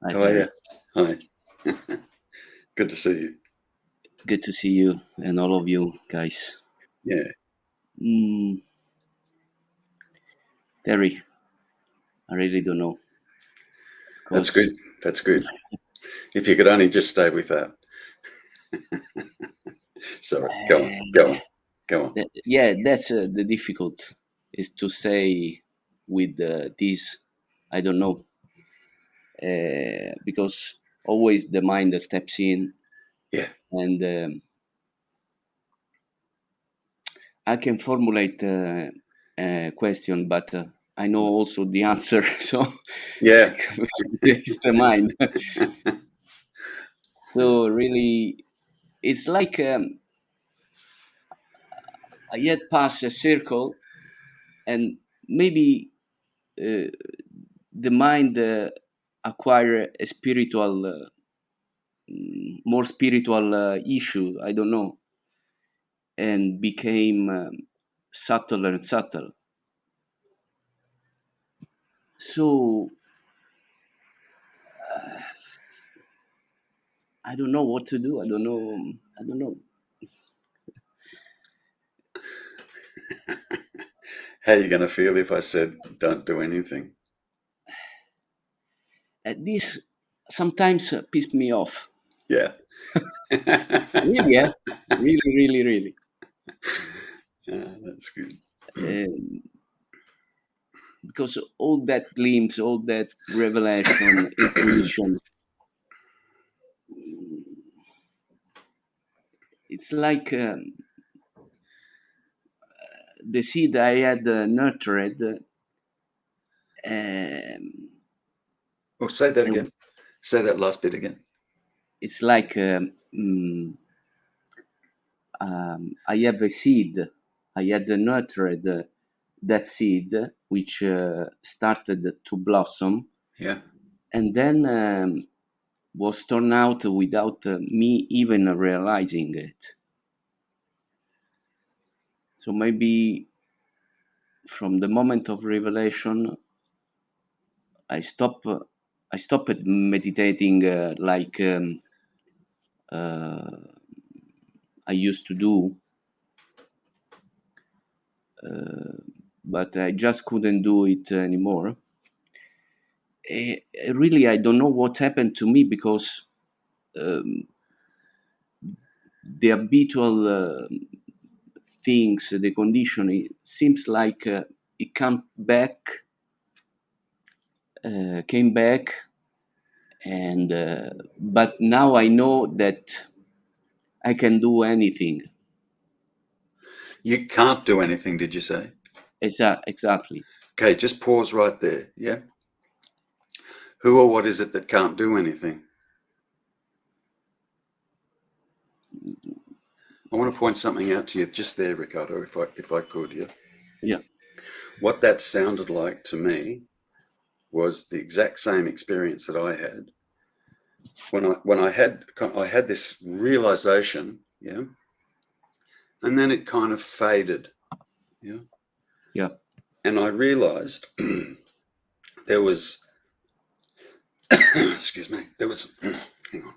Hi, How are you? Terrence. Hi. Good to see you. Good to see you and all of you guys. Yeah, Mm, Terry, I really don't know that's because good. That's good. If you could only just stay with that. Sorry. Go on. Go on. Go on. yeah, that's the difficult is to say with this. I don't know because always the mind steps in Yeah, and I can formulate a question, but I know also the answer, so yeah. it's the mind. So really, it's like I yet pass a circle, and maybe uh, the mind acquire a spiritual, more spiritual issue. I don't know, and became subtler and subtle. So I don't know what to do. I don't know. I don't know. How are you going to feel if I said don't do anything? This sometimes piss me off. Yeah. Really, yeah. Really, really, really. Yeah, that's good. Um, because all that glimpse, all that revelation, intuition, it's like the seed I had nurtured. Um, Oh, say that and again. Say that last bit again. it's like I have a seed. I had nurtured that seed, which started to blossom, Yeah. and then was torn out without me even realizing it. So maybe from the moment of revelation, I stop. I stopped meditating like uh, I used to do, but I just couldn't do it anymore. Really, I don't know what happened to me because um, the habitual things, the condition, it seems like it came back, and but now I know that I can do anything. You can't do anything, did you say? Exactly. Okay, just pause right there. Yeah. Who or what is it that can't do anything? I want to point something out to you just there, Ricardo, if I could, yeah. Yeah. What that sounded like to me was the exact same experience that I had when I had this realization, yeah, and then it kind of faded, yeah, Yeah. and I realized there was, excuse me, there was, hang on,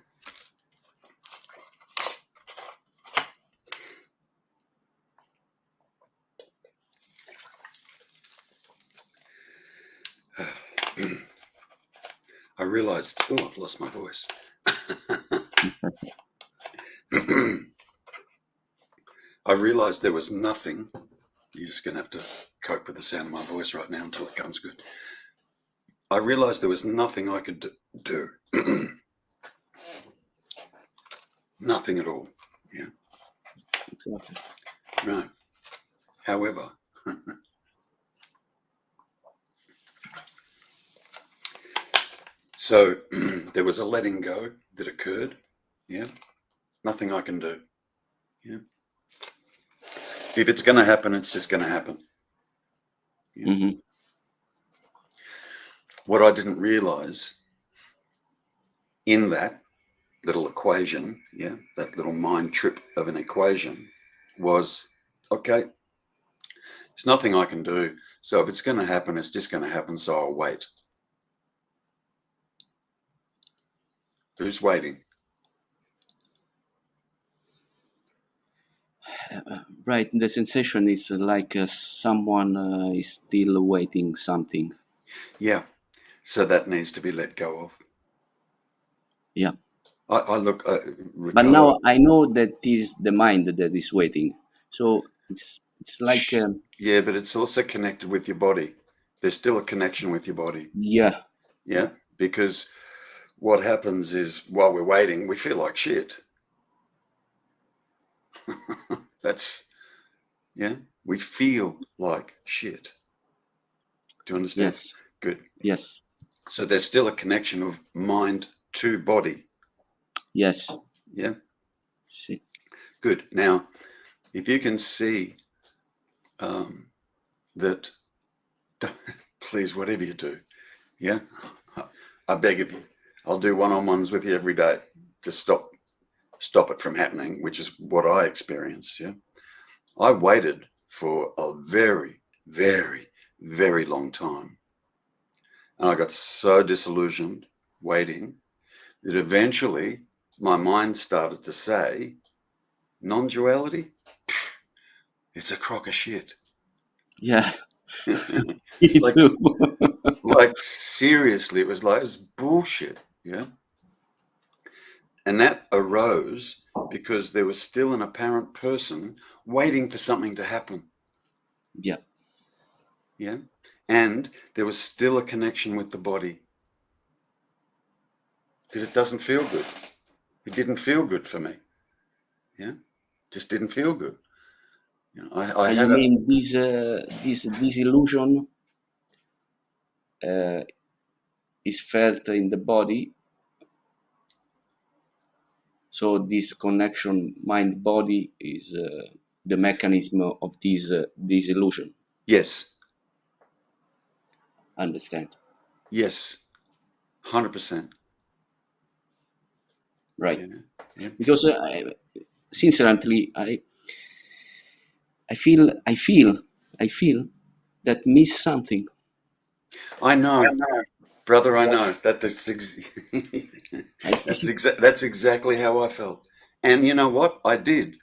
I realized, oh, I've lost my voice. I realized there was nothing. You're just going to have to cope with the sound of my voice right now until it comes good. I realized there was nothing I could do. Nothing at all. Yeah. Exactly. Right. However, so there was a letting go that occurred. Yeah. Nothing I can do. Yeah. If it's going to happen, it's just going to happen. Yeah. Hmm. What I didn't realize in that little equation, yeah, that little mind trip of an equation was, okay, there's nothing I can do. So if it's going to happen, it's just going to happen. So I'll wait. Who's waiting? Right, the sensation is like someone is still waiting something. Yeah. So that needs to be let go of. Yeah. I look, But Ricardo. now I know that is the mind that is waiting. So it's like Yeah, but it's also connected with your body. There's still a connection with your body. yeah, Yeah. Because what happens is while we're waiting, we feel like shit. That's, yeah, we feel like shit. Do you understand? yes, Good. yes, So there's still a connection of mind to body. yes. Yeah. See. Good. Now, if you can see that, please, whatever you do, yeah, I beg of you, I'll do one-on-ones with you every day to stop it from happening, which is what I experienced. Yeah. I waited for a very, very, very long time. And I got so disillusioned waiting that eventually my mind started to say, non-duality, it's a crock of shit. Yeah, me like, too. like seriously, it was like, it's bullshit. Yeah. And that arose because there was still an apparent person waiting for something to happen. Yeah, Yeah. And there was still a connection with the body because it doesn't feel good. It didn't feel good for me. Yeah. Just didn't feel good. You know, I and you had a, mean this illusion uh, is felt in the body. So this connection mind body is the mechanism of this illusion. yes, Understand? yes, 100%. Right? Yeah. Yeah. Because sincerely, I feel that miss something. I know, brother, I know I feel that's exactly how I felt. And you know what? I did.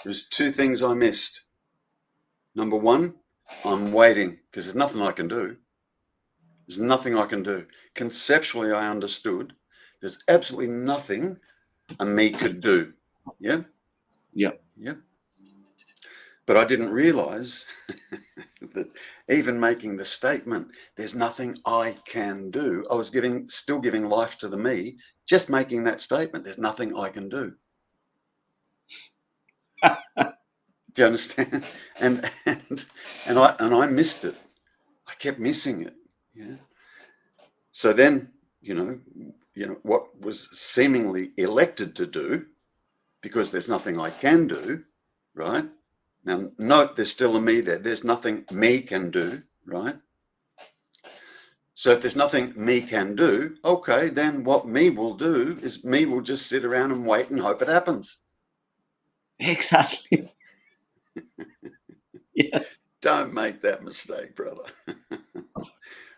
There's two things I missed. Number one, I'm waiting because there's nothing I can do. There's nothing I can do. Conceptually, I understood there's absolutely nothing a me could do. Yeah, yeah, yeah. But I didn't realize that even making the statement, there's nothing I can do, I was still giving life to the me, just making that statement, there's nothing I can do. Do you understand? And I missed it. I kept missing it. Yeah. So then, what was seemingly elected to do, because there's nothing I can do, right? Now, note there's still a me there. There's nothing me can do, right? So if there's nothing me can do, okay, then what me will do is me will just sit around and wait and hope it happens. exactly. Yes. Don't make that mistake, brother.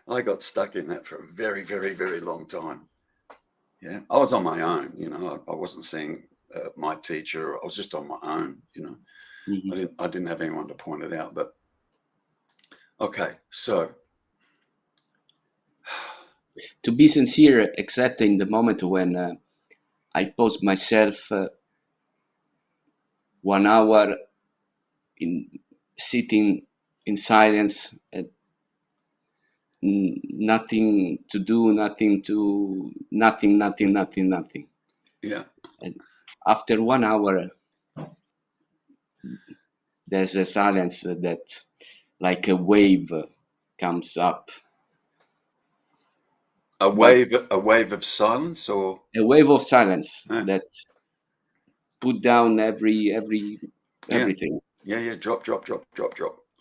I got stuck in that for a very, very, very long time. Yeah, I was on my own. I wasn't seeing my teacher. I was just on my own. Mhm. I didn't have anyone to point it out. But okay, so To be sincere, except in the moment when I post myself 1 hour in sitting in silence, nothing to do, nothing. yeah, And after 1 hour, there's a silence that, like a wave, comes up. But a wave of silence, or a wave of silence uh, that put down yeah, everything. yeah, drop,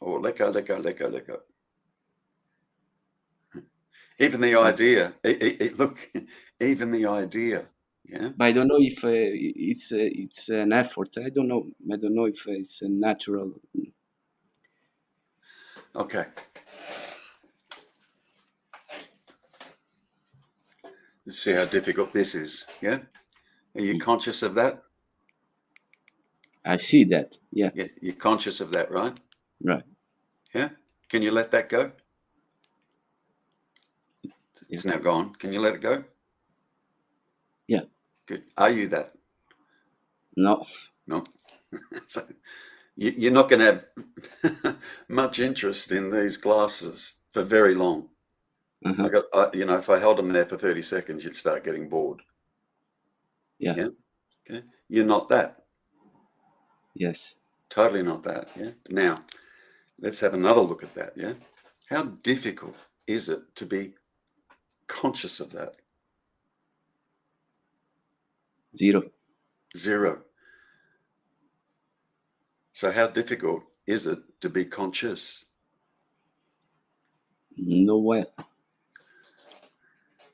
or let go, let go, let go, let go. Even the But, idea, look, even the idea, yeah. but I don't know if it's an effort. I don't know. I don't know if it's a natural. Okay. See how difficult this is. Yeah. Are you conscious of that? I see that. Yeah. Yeah. You're conscious of that, right? Right. Yeah. Can you let that go? Yeah. It's now gone. Can you let it go? Yeah. Good. Are you that? No. No. So you're not going to have much interest in these glasses for very long. Uh-huh. If I held them there for 30 seconds, you'd start getting bored. Yeah. Yeah. Okay. You're not that. Yes. Totally not that. Yeah. Now, let's have another look at that. Yeah. How difficult is it to be conscious of that? Zero. Zero. So how difficult is it to be conscious? No way.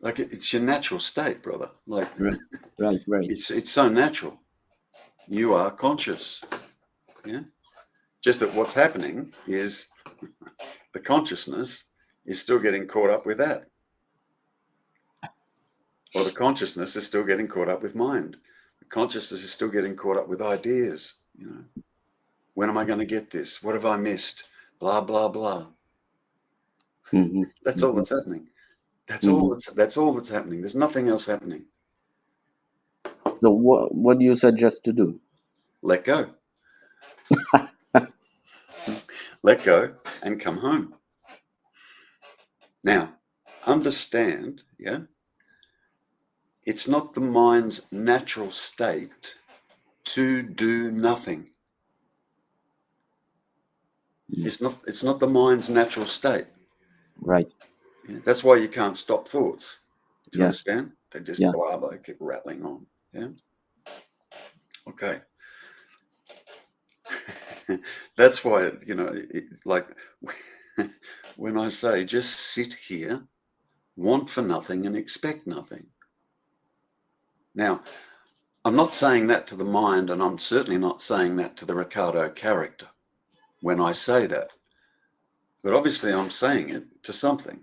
Like it's your natural state, brother. Like Right. Right. Right. it's so natural. You are conscious. Yeah. Just that what's happening is the consciousness is still getting caught up with that. Or the consciousness is still getting caught up with mind. The consciousness is still getting caught up with ideas. When am I going to get this? What have I missed? Blah, blah, blah. Mm-hmm. That's all Mm-hmm. that's happening. That's Mm-hmm. all that's happening. There's nothing else happening. So what do you suggest to do? Let go. Let go and come home. Now, understand, yeah, it's not the mind's natural state to do nothing. It's not the mind's natural state. Right. Yeah? That's why you can't stop thoughts. Do you Yeah. understand? They just Yeah. blah blah keep rattling on. Yeah. Okay. That's why like when I say just sit here, want for nothing and expect nothing. Now, I'm not saying that to the mind, and I'm certainly not saying that to the Ricardo character when I say that. But obviously, I'm saying it to something.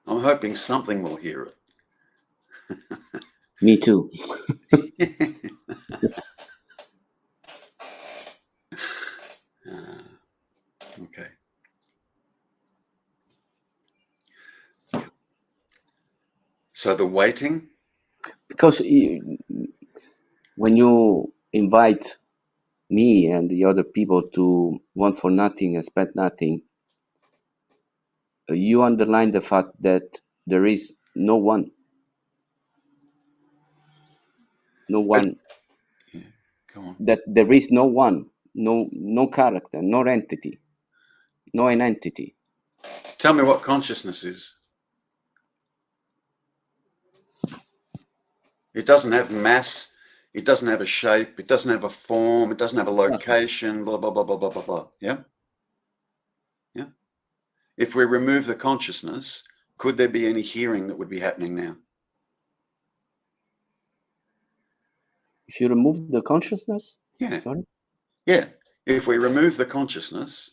I'm hoping something will hear Me too. it. Okay. So the waiting, Because when you invite me and the other people to want for nothing, expect nothing, you underline the fact that there is no one, no but one, yeah, go on. that there is no one, no character, no entity, no an entity. Tell me what consciousness is. It doesn't have mass. It doesn't have a shape. It doesn't have a form. It doesn't have a Nothing. location. Blah blah blah blah blah blah blah. Yeah, yeah. If we remove the consciousness, could there be any hearing that would be happening now? If you remove the consciousness, Yeah, sorry. yeah. If we remove the consciousness,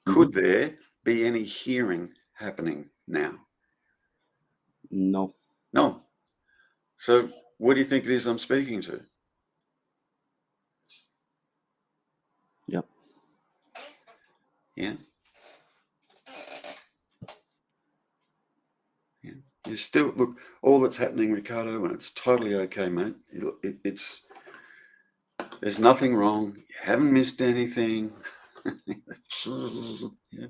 Hmm. could there be any hearing happening now? No. No. So what do you think it is I'm speaking to? Yeah. Yeah. Yeah. You still look all that's happening, Ricardo, and it's totally okay, mate. It's there's nothing wrong. You haven't missed anything. Yeah.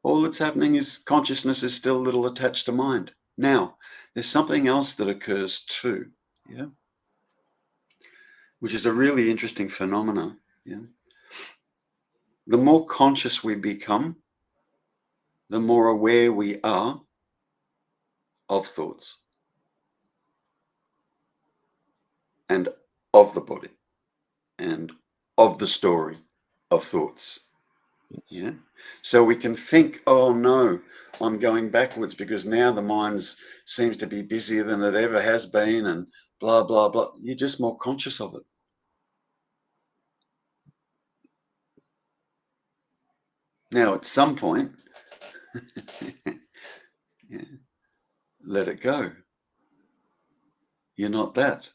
All that's happening is consciousness is still a little attached to mind. Now, there's something else that occurs too, yeah, which is a really interesting phenomena. Yeah. The more conscious we become, the more aware we are of thoughts and of the body and of the story of thoughts. Yes. Yeah. So we can think, oh no, I'm going backwards because now the mind seems to be busier than it ever has been and blah, blah, blah. You're just more conscious of it. Now, at some point, yeah, let it go. You're not that.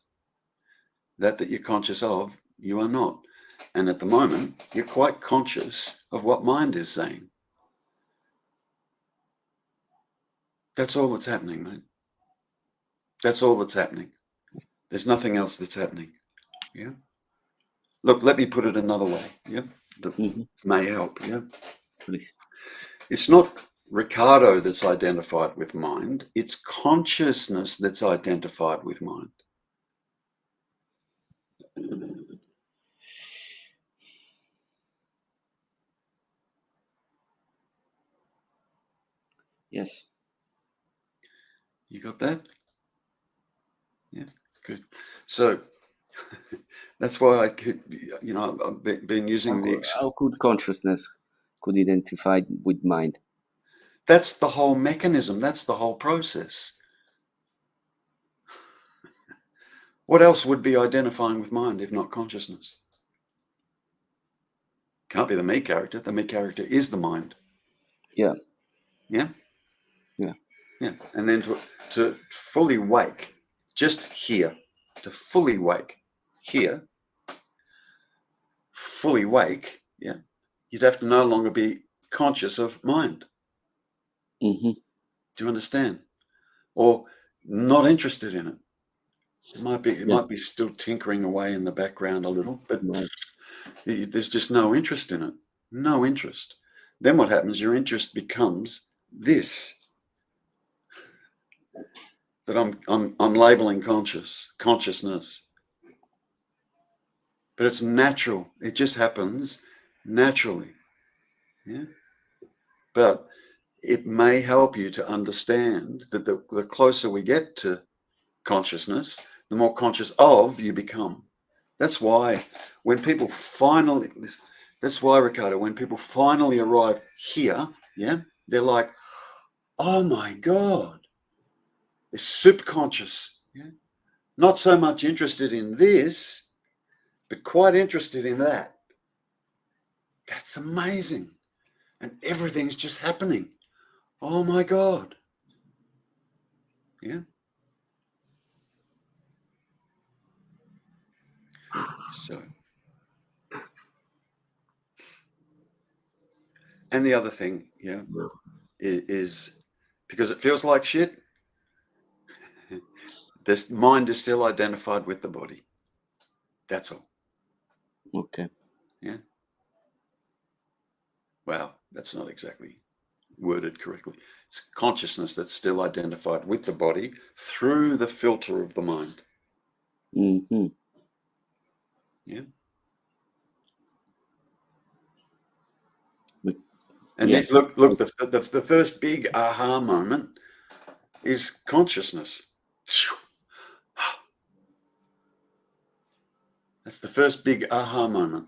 That you're conscious of, you are not. And at the moment, you're quite conscious of what mind is saying. That's all that's happening, mate. That's all that's happening. There's nothing else that's happening. Yeah. Look, let me put it another way. Yeah. That may help. Yeah. Please. It's not Ricardo that's identified with mind. It's consciousness that's identified with mind. Yes. You got that? Yeah, good. So that's why I could, I've been using How could consciousness could identify with mind? That's the whole mechanism. That's the whole process. What else would be identifying with mind if not consciousness? Can't be the me character. The me character is the mind. Yeah. Yeah? Yeah. Yeah. And then to fully wake, just here, to fully wake here, fully wake, yeah, you'd have to no longer be conscious of mind. Mm-hmm. Do you understand? Or not interested in it. It might be still tinkering away in the background a little, but Right. there's just no interest in it. No interest. Then what happens? Your interest becomes this that I'm labeling consciousness. But it's natural. It just happens naturally. Yeah. But it may help you to understand that the closer we get to consciousness, the more conscious of you become. That's why when people finally, that's why, Ricardo, when people finally arrive here, yeah, they're like, oh my God, they're super conscious. Yeah? Not so much interested in this, but quite interested in that. That's amazing. And everything's just happening. Oh my God. Yeah. So, and the other thing, yeah, is because it feels like shit, this mind is still identified with the body. That's all. Okay. Yeah. Well, that's not exactly worded correctly. It's consciousness that's still identified with the body through the filter of the mind. Mm-hmm. Yeah. But, And yes. look, the first big aha moment is consciousness. That's the first big aha moment.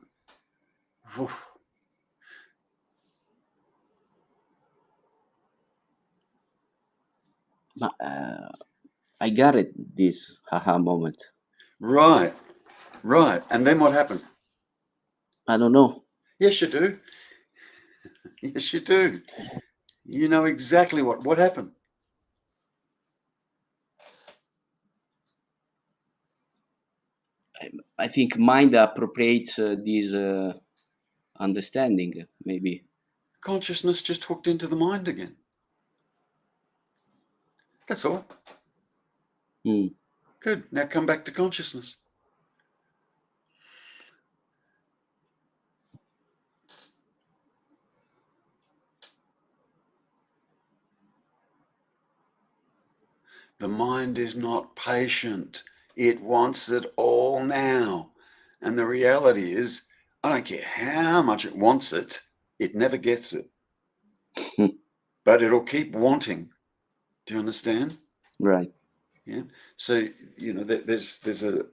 I got it. This haha moment. Right, right. And then what happened? I don't know. Yes, you do. Yes, you do. You know exactly what happened. I think mind appropriates this understanding. Maybe. Consciousness just hooked into the mind again. That's all. Mm. Good. Now come back to consciousness. The mind is not patient. It wants it all now. And the reality is, I don't care how much it wants it, it never gets it. But it'll keep wanting. Do you understand? Right. Yeah. So, there's a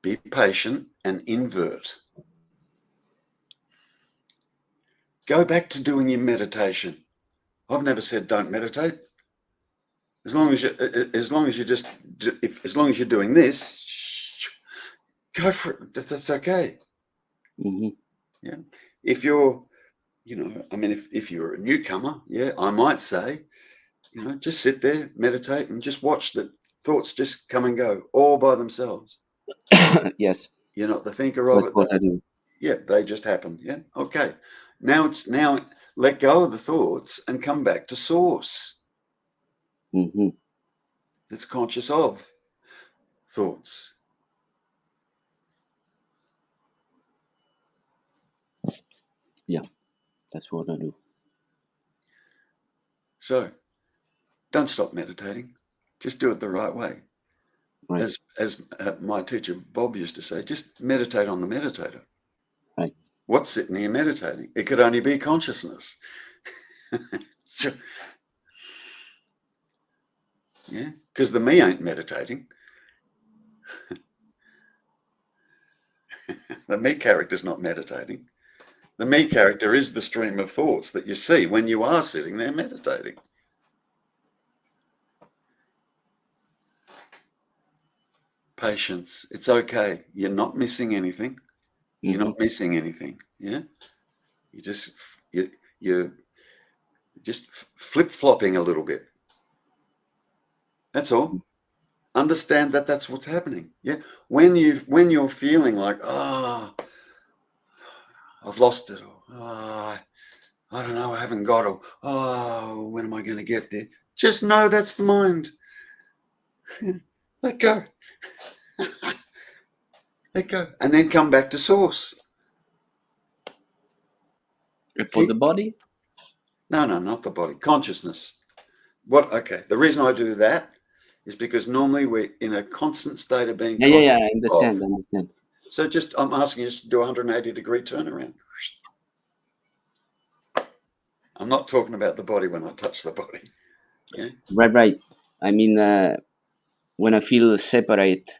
be patient and invert. Go back to doing your meditation. I've never said don't meditate. As long as you're doing this, go for it. That's okay. Mm-hmm. Yeah. If you're You know, I mean, if you're a newcomer, yeah, I might say, you know, just sit there, meditate, and just watch the thoughts just come and go all by themselves. Yes, You're not the thinker of that's it. what I do. Yeah, they just happen. Yeah, okay. Now let go of the thoughts and come back to source Hmm. that's conscious of thoughts. Yeah, that's what I do. So don't stop meditating. Just do it the right way. Right, As my teacher Bob used to say, just meditate on the meditator. right. What's sitting here meditating? It could only be consciousness. Yeah, because the me ain't meditating. The me character's not meditating. The me character is the stream of thoughts that you see when you are sitting there meditating. Patience. It's okay. You're not missing anything. You're Hmm. not missing anything. Yeah. You just you're just flip flopping a little bit. That's all. Understand that that's what's happening. Yeah. When you're feeling like I've lost it, or I don't know, I haven't got it, when am I going to get there? Just know that's the mind. Let go. Let go, and then come back to source. For the Keep body? no, not the body. Consciousness. What? Okay. The reason I do that is because normally we're in a constant state of being Yeah, yeah, conscious yeah. I of. understand. I understand. So just I'm asking you to do a 180-degree turnaround. I'm not talking about the body when I touch the body. Yeah. Right, right. I mean, when I feel separate,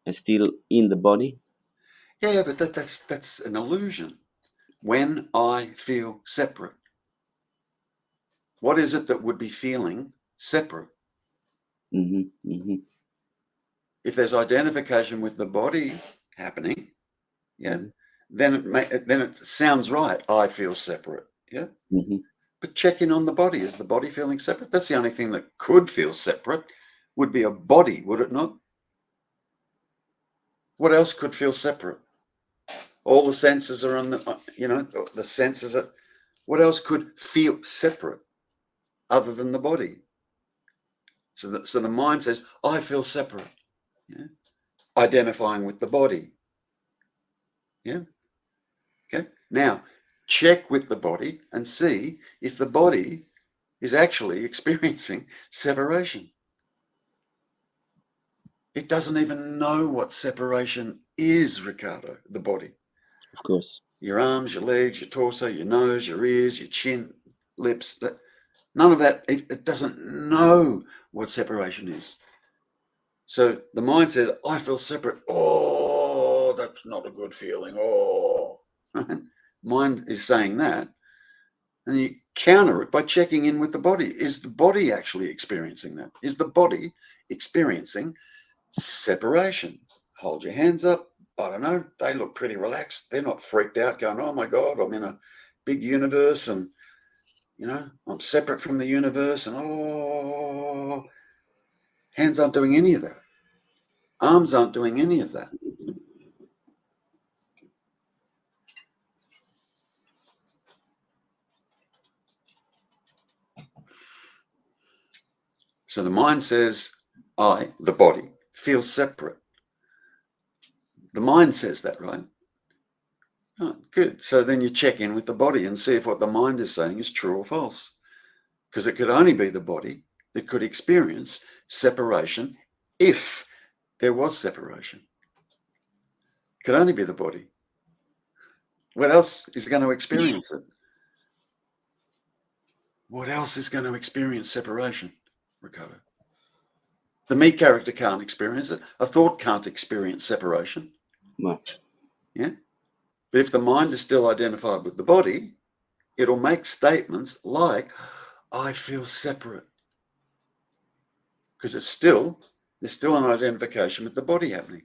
I still in the body. Yeah, but that's an illusion. When I feel separate, what is it that would be feeling separate? Hmm. Hmm. If there's identification with the body happening, yeah, Hmm. then it sounds right. I feel separate. Yeah. Hmm. But check in on the body. Is the body feeling separate? That's the only thing that could feel separate would be a body, would it not? What else could feel separate? All the senses are on the senses are, what else could feel separate other than the body? So the mind says, I feel separate. Yeah? Identifying with the body. Yeah. Okay. Now, check with the body and see if the body is actually experiencing separation. It doesn't even know what separation is, Ricardo, the body. Of course. Your arms, your legs, your torso, your nose, your ears, your chin, lips, none of that. It doesn't know what separation is. So the mind says, I feel separate. Oh, that's not a good feeling. Oh, right? Mind is saying that. And you counter it by checking in with the body. Is the body actually experiencing that? Is the body experiencing separation? Hold your hands up. I don't know. They look pretty relaxed. They're not freaked out going, oh my God, I'm in a big universe and, I'm separate from the universe. And, hands aren't doing any of that. Arms aren't doing any of that. So the mind says, I, the body, feel separate. The mind says that, right? Oh, good. So then you check in with the body and see if what the mind is saying is true or false. Because it could only be the body that could experience separation if there was separation. It could only be the body. What else is going to experience it? What else is going to experience separation, Ricardo? The me character can't experience it. A thought can't experience separation. Well, Yeah. But if the mind is still identified with the body, it'll make statements like, I feel separate. Because there's still an identification with the body happening.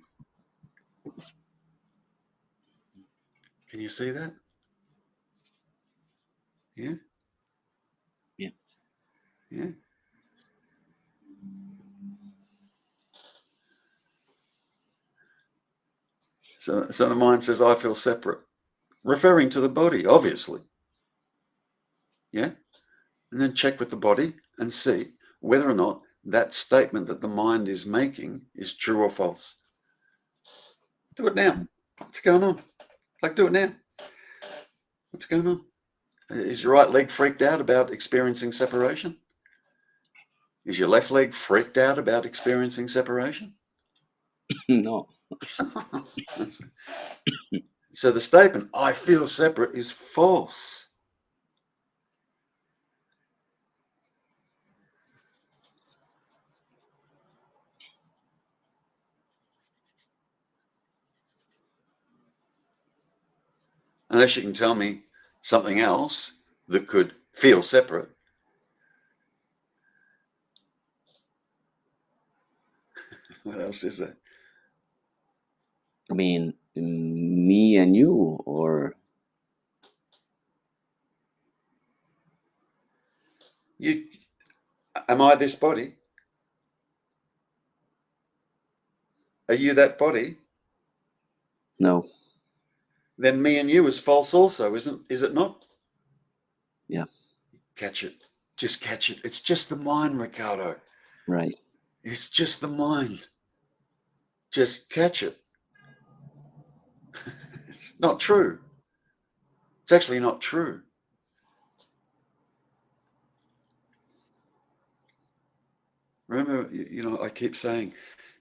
Can you see that? Yeah? Yeah. Yeah. So the mind says, I feel separate, referring to the body, obviously. Yeah? And then check with the body and see whether or not that statement that the mind is making is true or false. Do it now. What's going on? Like, do it now. What's going on? Is your right leg freaked out about experiencing separation? Is your left leg freaked out about experiencing separation? No. So the statement, I feel separate, is false. Unless you can tell me something else that could feel separate. What else is there? I mean, me and you, or You, am I this body? Are you that body? no? Then me and you is false also, is it not? Yeah. Catch it. Just catch it. It's just the mind, Ricardo. Right. It's just the mind. Just catch it. It's not true. It's actually not true. Remember, I keep saying,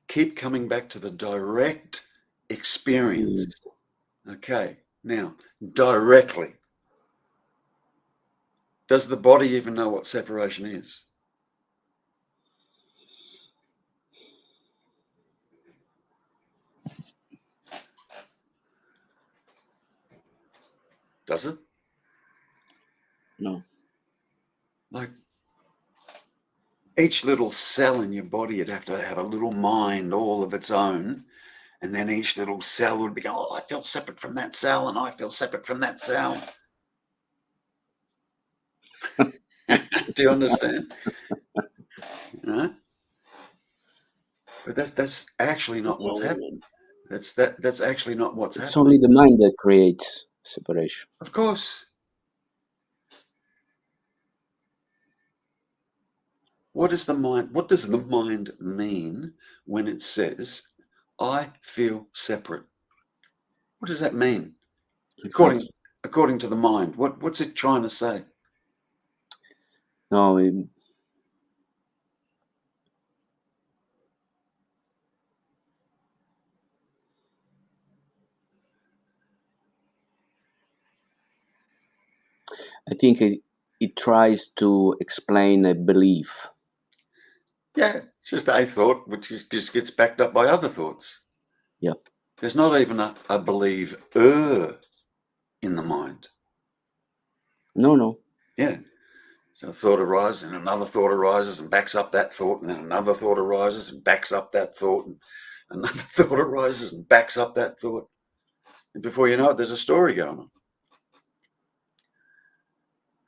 keep coming back to the direct experience. Okay, now, directly. Does the body even know what separation is? Does it? No. Like, each little cell in your body would have to have a little mind all of its own. And then each little cell would be going, oh, I feel separate from that cell, and I feel separate from that cell. Do you understand? But that's actually not what's happening. That's actually not what's It's happening. only the mind that creates separation. Of course. What does the mind mean when it says, I feel separate? What does that mean? Exactly. According to the mind, what's it trying to say? No, I think it tries to explain a belief. Yeah, it's just a thought which just gets backed up by other thoughts. Yeah. There's not even a believer in the mind. No. Yeah. So a thought arises and another thought arises and backs up that thought, and then another thought arises and backs up that thought, and another thought arises and backs up that thought. And before you know it, there's a story going on.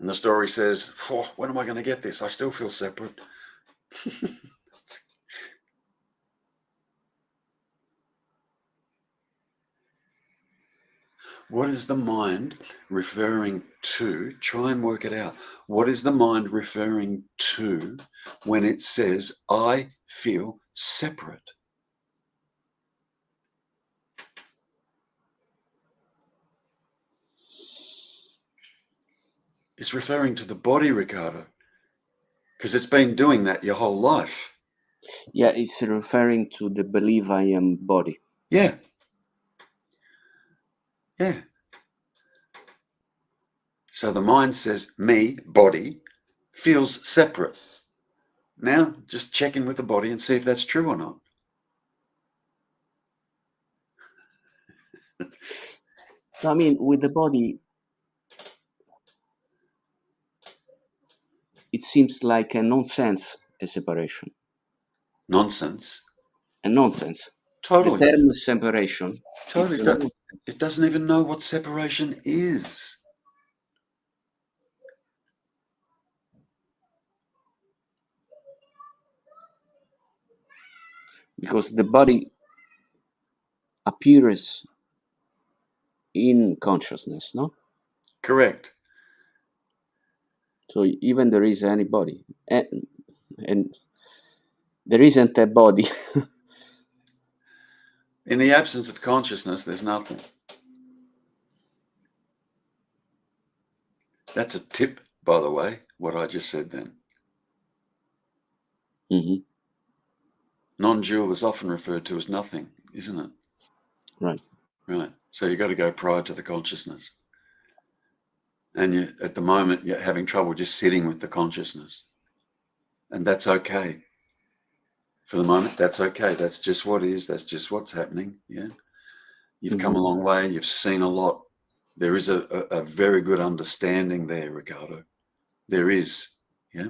And the story says, oh, when am I going to get this? I still feel separate. What is the mind referring to? Try and work it out. What is the mind referring to when it says, I feel separate? It's referring to the body, Ricardo, because it's been doing that your whole life. Yeah, it's referring to the belief I am body. Yeah. Yeah. So the mind says, me, body, feels separate. Now, just check in with the body and see if that's true or not. So, I mean, with the body, it seems like a nonsense, a separation. Nonsense. A nonsense. The Totally. term separation, it's Totally. a nonsense. It doesn't even know what separation is. Because the body appears in consciousness, no? Correct. So even there is any body, and there isn't a body. In the absence of consciousness, there's nothing. That's a tip, by the way, what I just said then. Mm-hmm. Non-dual is often referred to as nothing, isn't it? Right. Right. So you've got to go prior to the consciousness. And you, at the moment, you're having trouble just sitting with the consciousness. And that's okay. For the moment, that's okay. That's just what is. That's just what's happening. Yeah. You've come a long way. You've seen a lot. There is a very good understanding there, Ricardo. There is. Yeah.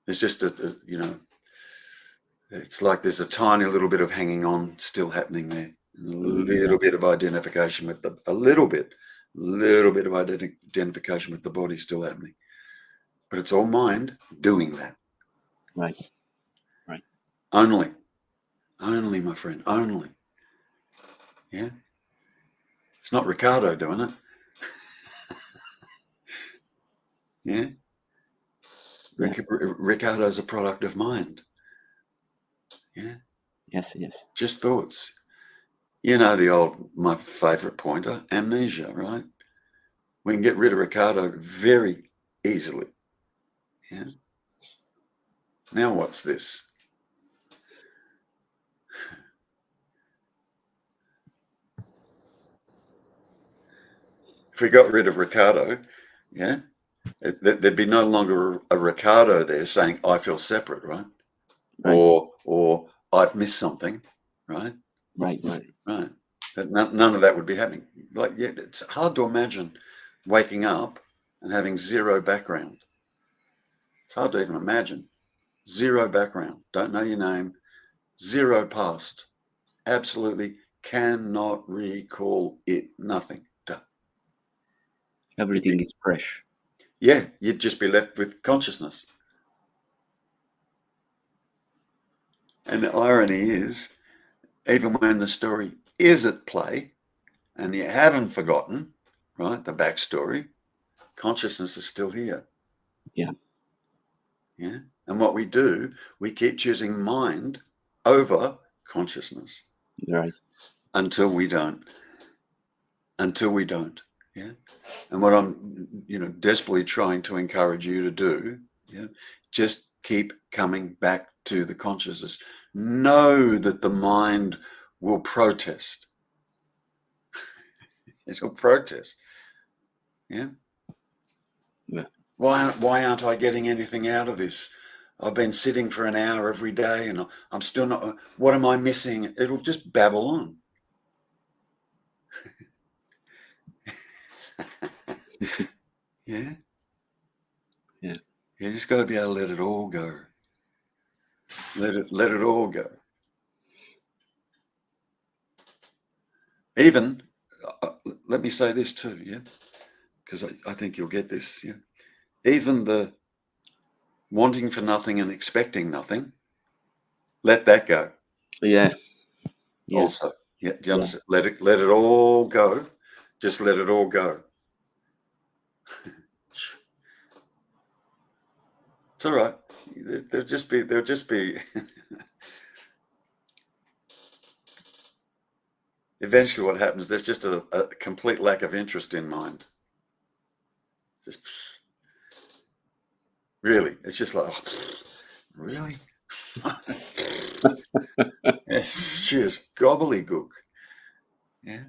There's just it's like there's a tiny little bit of hanging on still happening there. A little bit of identification with a little bit of identification with the body still happening. But it's all mind doing that. Right. Right. Only, my friend, only. Yeah. It's not Ricardo doing it. Yeah. Ricardo's a product of mind. Yeah. Yes. Yes. Just thoughts. You know my favorite pointer, amnesia, right? We can get rid of Ricardo very easily. Yeah. Now what's this? If we got rid of Ricardo, yeah, there'd be no longer a Ricardo there saying, I feel separate, right? Right. Or I've missed something, right? Right. Right. Right. None of that would be happening. Like, yeah, it's hard to imagine waking up and having zero background. It's hard to even imagine. Zero background. Don't know your name. Zero past. Absolutely cannot recall it. Nothing. Done. Everything is fresh. Yeah, you'd just be left with consciousness. And the irony is, even when the story is at play and you haven't forgotten, right, the backstory, consciousness is still here. Yeah. Yeah. And what we do, we keep choosing mind over consciousness. Right. Until we don't. Yeah. And what I'm, desperately trying to encourage you to do, yeah, just keep coming back to the consciousness. Know that the mind will protest. It'll protest. Yeah. Yeah. Why aren't I getting anything out of this? I've been sitting for an hour every day and I'm still not. What am I missing? It'll just babble on. Yeah. Yeah. You just got to be able to let it all go. Let it all go. Even, let me say this too, yeah, because I think you'll get this. Yeah, even the wanting for nothing and expecting nothing, let that go. Yeah. Yeah. Also, yeah, do you understand? Let it all go. Just let it all go. It's all right. There'll just be. Eventually, what happens? There's just a complete lack of interest in mind. Just really, it's just like, really. It's just gobbledygook. Yeah.